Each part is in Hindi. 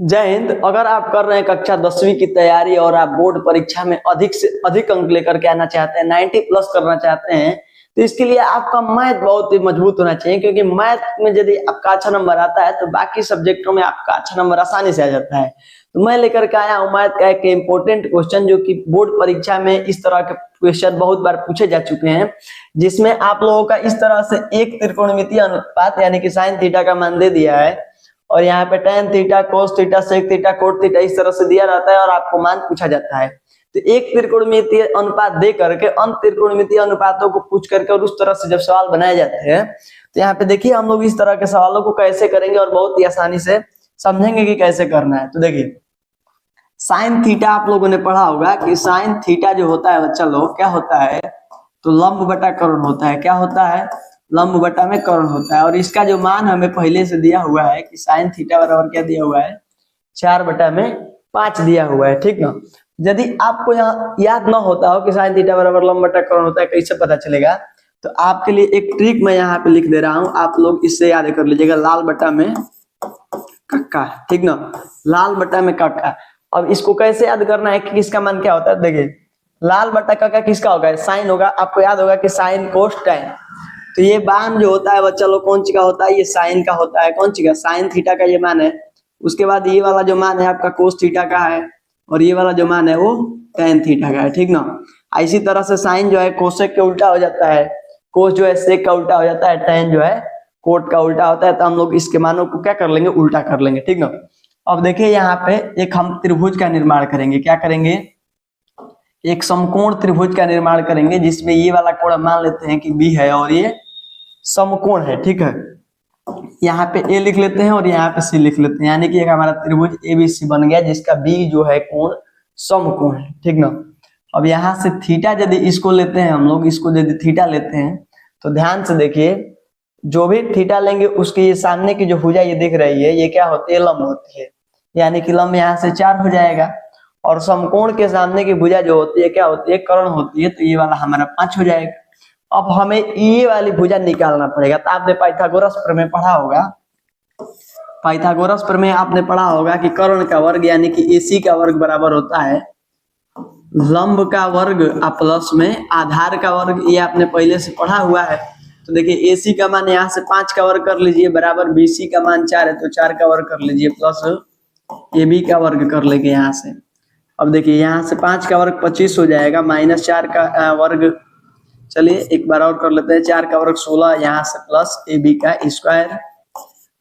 जय हिंद। अगर आप कर रहे हैं कक्षा 10वीं की तैयारी और आप बोर्ड परीक्षा में अधिक से अधिक अंक लेकर के आना चाहते हैं, 90 प्लस करना चाहते हैं, तो इसके लिए आपका मैथ बहुत ही मजबूत होना चाहिए। क्योंकि मैथ में यदि आपका अच्छा नंबर आता है तो बाकी सब्जेक्टों में आपका अच्छा नंबर आसानी से आ जाता है। तो मैं लेकर के आया हूं मैथ का एक इम्पोर्टेंट क्वेश्चन, जो कि बोर्ड परीक्षा में इस तरह के क्वेश्चन बहुत बार पूछे जा चुके हैं, जिसमें आप लोगों का इस तरह से एक त्रिकोणमितीय अनुपात यानी कि साइन थीटा का मान दे दिया है, और यहाँ पे tan theta, cos theta, sec theta, cot theta इस तरह से दिया रहता है और आपको मान पूछा जाता है। तो एक त्रिकोणमितीय अनुपात दे करके अन्य त्रिकोणमितीय अनुपातों को पूछ करके और उस तरह से जब सवाल बनाए जाते हैं, तो यहाँ पे देखिए हम लोग इस तरह के सवालों को कैसे करेंगे और बहुत ही आसानी से समझेंगे कि कैसे करना है। तो देखिए साइन थीटा आप लोगों ने पढ़ा होगा कि साइन थीटा जो होता है बच्चा लोग क्या होता है, तो लंब बटा कर्ण होता है। क्या होता है? लंब बटा में कर्ण होता है। और इसका जो मान हमें पहले से दिया हुआ है कि साइन थीटा बराबर क्या दिया हुआ है, 4/5 दिया हुआ है। ठीक ना। यदि आपको यहाँ याद ना होता हो कि साइन थीटा बराबर लंब बटा कर्ण होता है, कैसे पता चलेगा, तो आपके लिए एक ट्रिक मैं यहाँ पे लिख दे रहा हूँ, आप लोग इससे याद कर लीजिएगा। लाल बटा में कक्का, ठीक ना, लाल बटा में कक्का। अब इसको कैसे याद करना है कि किसका मान क्या होता है। देखिए लाल बटा कक्का किसका होगा, साइन होगा। आपको याद होगा कि साइन कोस टैन, तो ये मान जो होता है बच्चा लोग कौन सी का होता है, ये साइन का होता है। कौन सी का? साइन थीटा का ये मान है। उसके बाद ये वाला जो मान है आपका कोस थीटा का है, और ये वाला जो मान है वो टैन थीटा का है। ठीक ना। इसी तरह से साइन जो है कोसेक के उल्टा हो जाता है, कोस जो है सेक का उल्टा हो जाता है, टैन जो है कोट का उल्टा होता है। तो हम लोग इसके मानों को क्या कर लेंगे, उल्टा कर लेंगे। ठीक ना। अब देखिए यहाँ पे एक हम त्रिभुज का निर्माण करेंगे। क्या करेंगे? एक समकोण त्रिभुज का निर्माण करेंगे, जिसमें ये वाला कोण मान लेते हैं कि बी है और ये समकोण है। ठीक है। यहाँ पे ए लिख लेते हैं और यहाँ पे सी लिख लेते हैं, यानी कि एक हमारा त्रिभुज एबीसी बन गया, जिसका बी जो है कोण समकोण है। ठीक ना। अब यहाँ से थीटा यदि इसको लेते हैं हम लोग, इसको यदि थीटा लेते हैं, तो ध्यान से देखिए जो भी थीटा लेंगे उसके ये सामने की जो भुजा ये दिख रही है, ये क्या होती है, लंब होती है। यानी कि लंब यहाँ से 4 हो जाएगा, और समकोण के सामने की भुजा जो होती है क्या होती है, कर्ण होती है। तो ये वाला हमारा 5 हो जाएगा। अब हमें ये वाली भुजा निकालना पड़ेगा। तो आपने पाइथागोरस प्रमेय पढ़ा होगा, पाइथागोरस प्रमेय आपने पढ़ा होगा कि कर्ण का वर्ग यानी कि AC का वर्ग बराबर होता है लंब का वर्ग प्लस में आधार का वर्ग। ये आपने पहले से पढ़ा हुआ है। तो देखिए AC का मान यहाँ से 5 का वर्ग कर लीजिए, बराबर BC का मान 4 है तो 4 का वर्ग कर लीजिए, प्लस AB का वर्ग कर लेंगे यहाँ से। अब देखिए यहाँ से 5 का वर्ग 25 हो जाएगा, माइनस 4 का वर्ग, चलिए एक बार और कर लेते हैं, 4 का वर्ग 16, यहाँ से प्लस AB का स्क्वायर।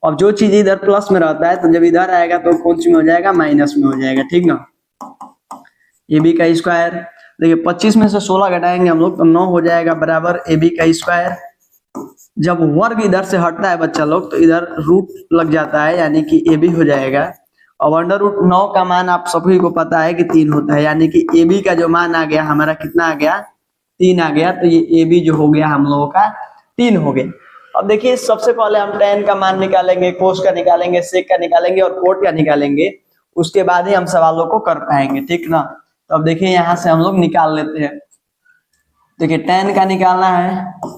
अब जो चीज इधर प्लस में रहता है तो जब इधर आएगा तो कौन सी में हो जाएगा, माइनस में हो जाएगा। ठीक ना। AB का स्क्वायर, देखिए 25 में से 16 घटाएंगे हम लोग तो 9 हो जाएगा, बराबर AB का स्क्वायर। जब वर्ग इधर से हटता है बच्चा लोग तो इधर रूट लग जाता है, यानी कि AB हो जाएगा। और √9 का मान आप सभी को पता है कि 3 होता है, यानी कि AB का जो मान आ गया हमारा कितना आ गया, 3 आ गया। तो ये AB जो हो गया हम लोगों का 3 हो गया। अब देखिए सबसे पहले हम tan का मान निकालेंगे, कोस का निकालेंगे, सेक का निकालेंगे और कोट का निकालेंगे, उसके बाद ही हम सवालों को कर पाएंगे। ठीक ना। तो अब देखिए यहाँ से हम लोग निकाल लेते हैं। देखिए tan का निकालना है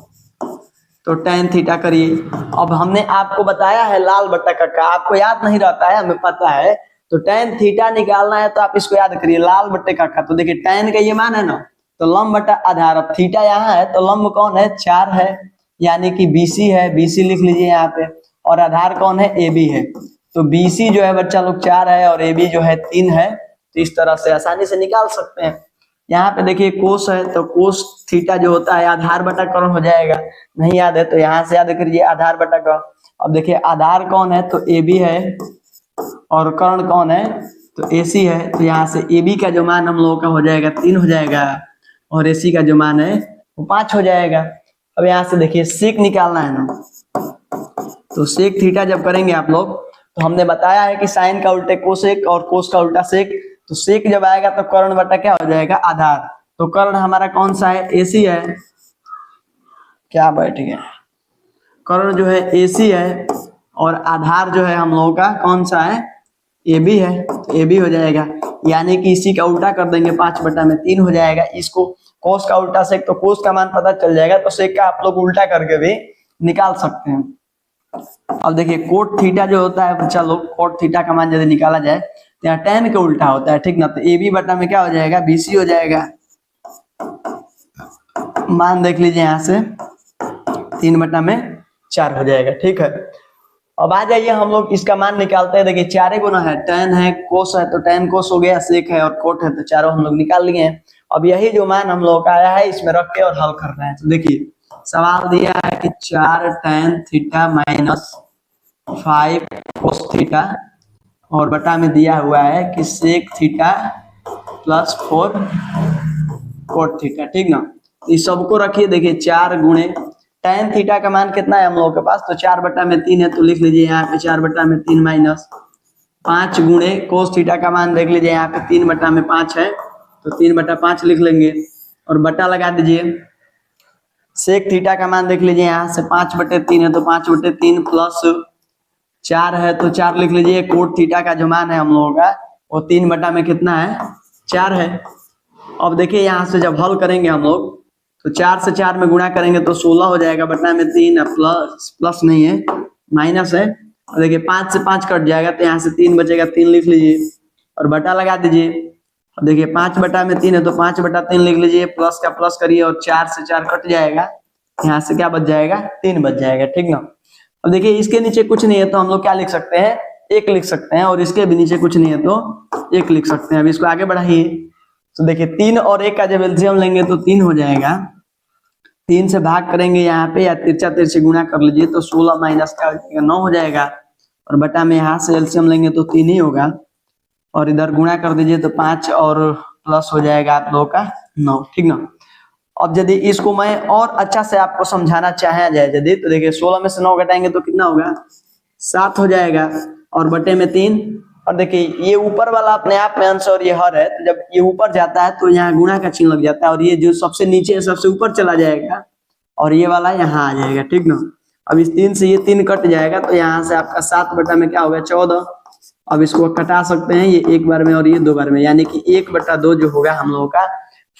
तो tan थीटा करिए। अब हमने आपको बताया है लाल बटा कक्का, आपको याद नहीं रहता है, हमें पता है। तो tan थीटा निकालना है तो आप इसको याद करिए, लाल बटे कक्का। तो देखिए tan का ये मान है ना, तो लंब बटा आधार। अब थीटा यहाँ है तो लंब कौन है, 4 है, यानी कि BC है, BC लिख लीजिए यहाँ पे, और आधार कौन है, AB है। तो BC जो है बच्चा लोग 4 है और AB जो है 3 है। तो इस तरह से आसानी से निकाल सकते हैं। यहाँ पे देखिए कोस है तो कोस थीटा जो होता है आधार बटा कर्ण हो जाएगा, नहीं याद है तो यहाँ से याद करिए आधार बटा कर्ण। अब देखिए आधार कौन है, तो AB है, और कर्ण कौन है, तो AC है। तो यहाँ से AB का जो मान हम लोगों का हो जाएगा 3 हो जाएगा, और AC का जो मान है वो 5 हो जाएगा। अब यहाँ से देखिए सेक निकालना है ना, तो सेक थीटा जब करेंगे आप लोग, तो हमने बताया है कि साइन का उल्टे कोसेक और कोस का उल्टा सेक। तो सेक जब आएगा तो कर्ण बटा क्या हो जाएगा, आधार। तो कर्ण हमारा कौन सा है, AC है। क्या बैठ गया, कर्ण जो है AC है, और आधार जो है हम लोगों का कौन सा है, AB है। तो AB हो जाएगा, यानी कि इसी का उल्टा कर देंगे, 5/3 हो जाएगा। इसको कोस का उल्टा सेक, तो कोस का मान पता चल जाएगा, तो सेक का आप लोग उल्टा करके भी निकाल सकते हैं। अब देखिए कोट थीटा जो होता है बच्चा लोग, कोट थीटा का मान यदि निकाला जाए तो यहाँ tan के उल्टा होता है, ठीक ना। तो AB बटा में क्या हो जाएगा, BC हो जाएगा। मान देख लीजिए यहाँ से 3/4 हो जाएगा, ठीक है। अब आ जाइए हम लोग इसका मान निकालते हैं। देखिए 4 गुना है, tan है, कोस है, तो tan कोस हो गया, सेक है और कोट है, तो चारों हम लोग निकाल लिए हैं। अब यही जो मान हम लोग का आया है इसमें रख के और हल कर रहे हैं। तो देखिए सवाल दिया है कि 4 tan theta minus 5 cos theta और बटा में दिया हुआ है कि sec theta plus 4 cot theta, ठीक ना। इस सबको रखिए। देखिए 4 गुणे tan थीटा का मान कितना है हम लोगों के पास, तो 4/3 है, तो लिख लीजिए यहाँ पे 4/3 माइनस 5 गुणे कोस थीटा का मान देख लीजिए यहाँ पे 3/5 है, तो 3/5 लिख लेंगे और बटा लगा दीजिए। सेक थीटा का मान देख लीजिए यहाँ से 5/3 है, तो 5/3 प्लस 4 है, तो 4 लिख लीजिए। कोट थीटा का जो मान है हम लोगों का वो 3 कितना है, 4 है। अब देखिए यहाँ से जब हल करेंगे हम लोग तो 4 से 4 में गुणा करेंगे तो 16 हो जाएगा, बटा में 3 प्लस नहीं है, माइनस है। और देखिए 5 से 5 कट जाएगा तो यहाँ से 3 बचेगा, 3 लिख लीजिए और बटा लगा दीजिए। अब देखिए 5/3 है, तो 5/3 लिख लीजिए, प्लस का प्लस करिए और 4 से 4 कट जाएगा, यहाँ से क्या बच जाएगा, 3 बच जाएगा, ठीक ना। अब देखिए इसके नीचे कुछ नहीं है तो हम लोग क्या लिख सकते हैं, 1 लिख सकते हैं, और इसके भी नीचे कुछ नहीं है तो 1 लिख सकते हैं। अब इसको आगे बढ़ाइए तो देखिए 3 और 1 का जब एलसीएम लेंगे तो 3 हो जाएगा। 3 से भाग करेंगे यहाँ पे या तिरछा तिरछी गुणा कर लीजिए तो 16 माइनस क्या हो जाएगा, 9 हो जाएगा। और बटा में यहाँ से एलसीएम लेंगे तो 3 ही होगा, और इधर गुणा कर दीजिए तो 5 और प्लस हो जाएगा आप लोगों का 9, ठीक ना। अब यदि इसको मैं और अच्छा से आपको समझाना चाहे जाए यदि, तो देखिए 16 में से 9 घटाएंगे तो कितना होगा, 7 हो जाएगा, और बटे में 3। और देखिए ये ऊपर वाला अपने आप में अंश और ये हर है, तो जब ये ऊपर जाता है तो यहाँ गुणा का चिन्ह लग जाता है, और ये जो सबसे नीचे है सबसे ऊपर चला जाएगा और ये वाला यहाँ आ जाएगा, ठीक ना। अब इस 3 से ये 3 कट जाएगा तो यहाँ से आपका 7 बटा में क्या होगा, 14। अब इसको कटा सकते हैं, ये 1 बार में और ये 2 बार में, यानी कि 1/2 जो होगा हम लोगों का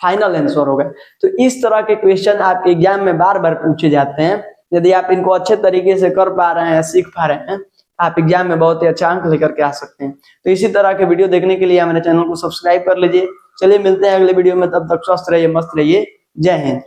फाइनल आंसर होगा। तो इस तरह के क्वेश्चन आपके एग्जाम में बार बार पूछे जाते हैं। यदि आप इनको अच्छे तरीके से कर पा रहे हैं, सीख पा रहे हैं, आप एग्जाम में बहुत ही अच्छा अंक लेकर के आ सकते हैं। तो इसी तरह के वीडियो देखने के लिए हमारे चैनल को सब्सक्राइब कर लीजिए। चलिए मिलते हैं अगले वीडियो में, तब तक स्वस्थ रहिए, मस्त रहिए, जय हिंद।